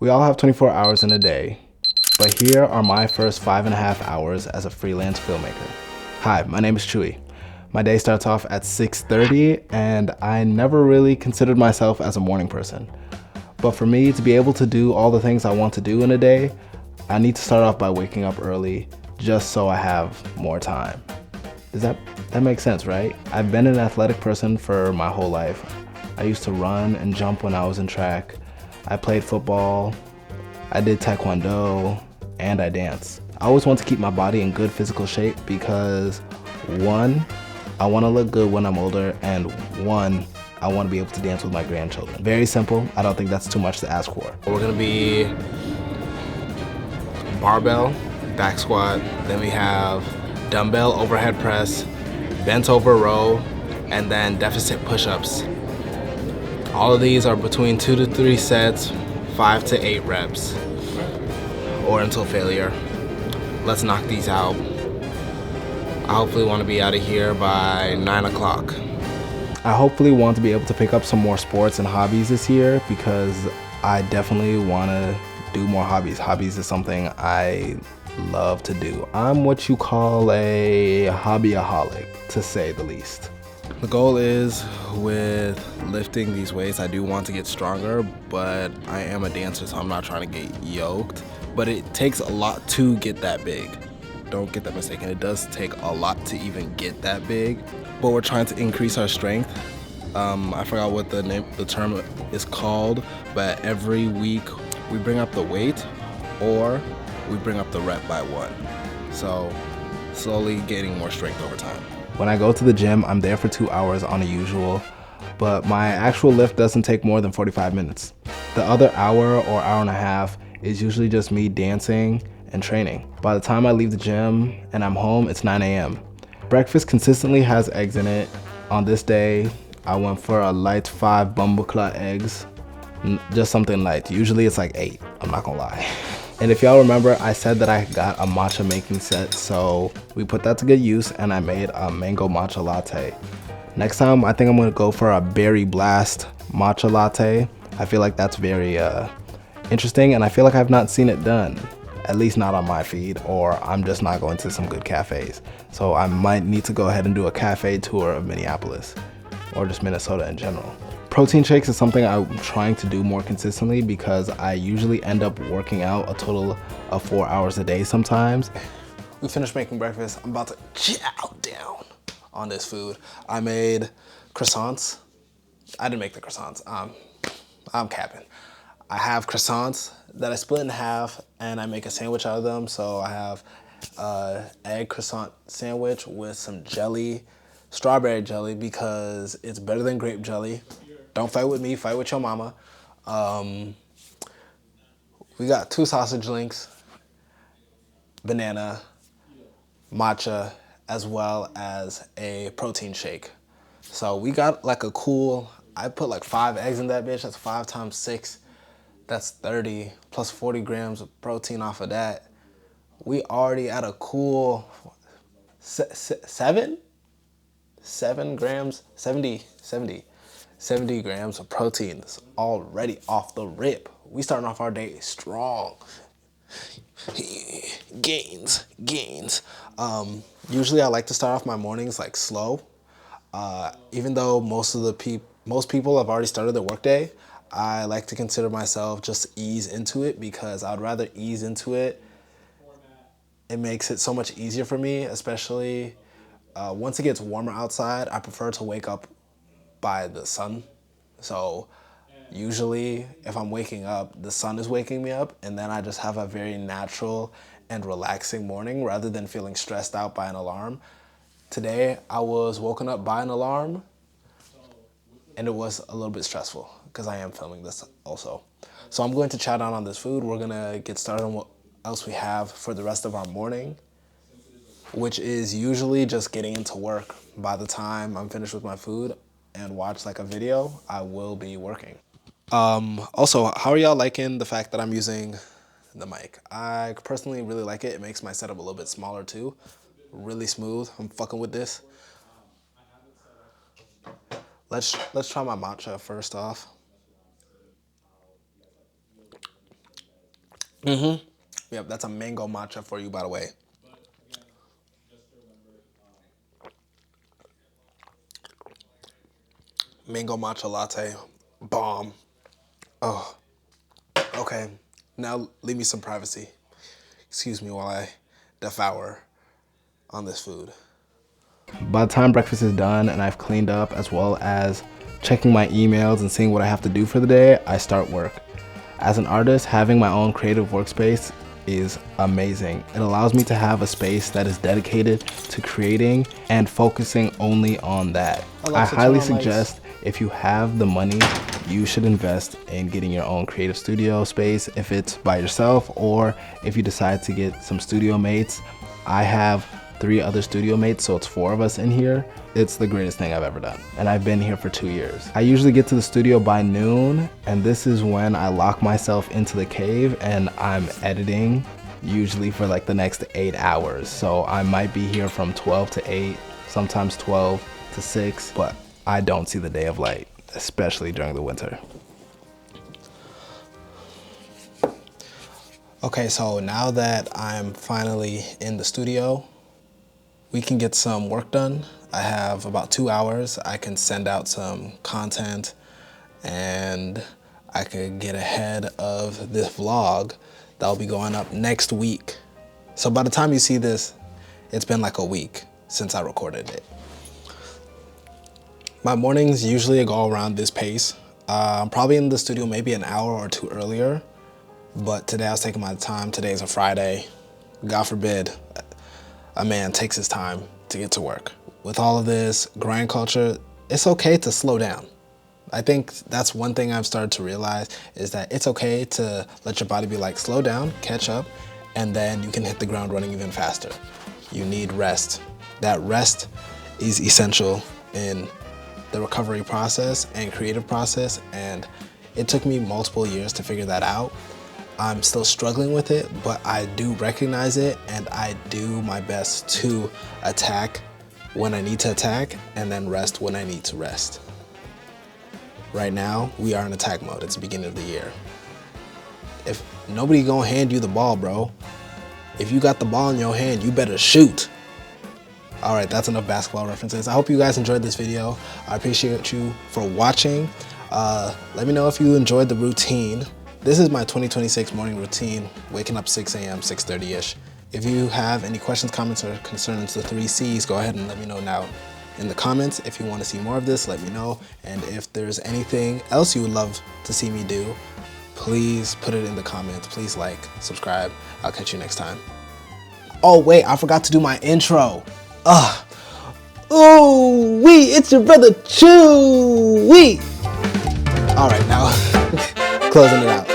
We all have 24 hours in a day, but here are my first 5.5 hours as a freelance filmmaker. Hi, my name is Chewy. My day starts off at 6:30 and I never really considered myself as a morning person. But for me to be able to do all the things I want to do in a day, I need to start off by waking up early just so I have more time. Does that make sense, right? I've been an athletic person for my whole life. I used to run and jump when I was in track. I played football, I did taekwondo, and I dance. I always want to keep my body in good physical shape because one, I want to look good when I'm older, and one, I want to be able to dance with my grandchildren. Very simple. I don't think that's too much to ask for. We're gonna be barbell, back squat, then we have dumbbell overhead press, bent over row, and then deficit push-ups. All of these are between 2 to 3 sets, 5 to 8 reps, or until failure. Let's knock these out. I hopefully want to be out of here by 9 o'clock. I hopefully want to be able to pick up some more sports and hobbies this year because I definitely want to do more hobbies. Hobbies is something I love to do. I'm what you call a hobbyaholic, to say the least. The goal is, with lifting these weights, I do want to get stronger, but I am a dancer, so I'm not trying to get yoked. But it takes a lot to get that big. Don't get that mistaken. It does take a lot to even get that big, but we're trying to increase our strength. I forgot what the term is called, but every week we bring up the weight or we bring up the rep by 1. So slowly gaining more strength over time. When I go to the gym, I'm there for 2 hours on a usual, but my actual lift doesn't take more than 45 minutes. The other hour or hour and a half is usually just me dancing and training. By the time I leave the gym and I'm home, it's 9 a.m. Breakfast consistently has eggs in it. On this day, I went for a light 5 bumbleclot eggs, just something light. Usually it's like 8, I'm not gonna lie. And if y'all remember, I said that I got a matcha making set, so we put that to good use and I made a mango matcha latte. Next time, I think I'm gonna go for a berry blast matcha latte. I feel like that's very interesting, and I feel like I've not seen it done, at least not on my feed, or I'm just not going to some good cafes. So I might need to go ahead and do a cafe tour of Minneapolis, or just Minnesota in general. Protein shakes is something I'm trying to do more consistently because I usually end up working out a total of 4 hours a day sometimes. We finished making breakfast. I'm about to chow down on this food. I made croissants. I didn't make the croissants. I'm capping. I have croissants that I split in half and I make a sandwich out of them. So I have egg croissant sandwich with some jelly, strawberry jelly, because it's better than grape jelly. Don't fight with me, fight with your mama. We got 2 sausage links, banana, matcha, as well as a protein shake. So we got like a cool, I put like 5 eggs in that bitch. That's 5 times 6. That's 30 plus 40 grams of protein off of that. We already at a cool 7 grams, 70 grams of protein. That's already off the rip. We starting off our day strong. Gains. Usually I like to start off my mornings like slow. Even though most people have already started their workday, I like to consider myself just ease into it because I'd rather ease into it. It makes it so much easier for me, especially once it gets warmer outside. I prefer to wake up by the sun. So usually if I'm waking up, the sun is waking me up, and then I just have a very natural and relaxing morning rather than feeling stressed out by an alarm. Today I was woken up by an alarm and it was a little bit stressful because I am filming this also. So I'm going to chow down on this food. We're gonna get started on what else we have for the rest of our morning, which is usually just getting into work. By the time I'm finished with my food and watch like a video, I will be working. Also, how are y'all liking the fact that I'm using the mic? I personally really like it. It makes my setup a little bit smaller too. Really smooth. I'm fucking with this. Let's try my matcha first off. Yep, that's a mango matcha for you, by the way. Mango matcha latte, bomb. Oh, okay. Now leave me some privacy. Excuse me while I devour on this food. By the time breakfast is done and I've cleaned up, as well as checking my emails and seeing what I have to do for the day, I start work. As an artist, having my own creative workspace is amazing. It allows me to have a space that is dedicated to creating and focusing only on that. I highly suggest, if you have the money, you should invest in getting your own creative studio space if it's by yourself, or if you decide to get some studio mates. I have 3 other studio mates, so it's 4 of us in here. It's the greatest thing I've ever done. And I've been here for 2 years. I usually get to the studio by noon, and this is when I lock myself into the cave and I'm editing, usually for like the next 8 hours. So I might be here from 12 to 8, sometimes 12 to 6, but I don't see the day of light, especially during the winter. Okay, so now that I'm finally in the studio, we can get some work done. I have about 2 hours. I can send out some content and I could get ahead of this vlog that'll be going up next week. So by the time you see this, it's been like a week since I recorded it. My mornings usually go around this pace. I'm probably in the studio maybe an hour or 2 earlier, but today I was taking my time. Today's a Friday. God forbid a man takes his time to get to work. With all of this grind culture, it's okay to slow down. I think that's one thing I've started to realize, is that it's okay to let your body be like, slow down, catch up, and then you can hit the ground running even faster. You need rest. That rest is essential in the recovery process and creative process, and it took me multiple years to figure that out. I'm still struggling with it, but I do recognize it, and I do my best to attack when I need to attack and then rest when I need to rest. Right now, we are in attack mode. It's the beginning of the year. If nobody gonna hand you the ball, bro, if you got the ball in your hand, you better shoot. All right, that's enough basketball references. I hope you guys enjoyed this video. I appreciate you for watching. Let me know if you enjoyed the routine. This is my 2026 morning routine, waking up 6 a.m., 6:30-ish. If you have any questions, comments, or concerns, the 3 C's, go ahead and let me know now in the comments. If you want to see more of this, let me know. And if there's anything else you would love to see me do, please put it in the comments. Please like, subscribe. I'll catch you next time. Oh wait, I forgot to do my intro. Ooh wee, it's your brother Chewy. All right, now closing it out.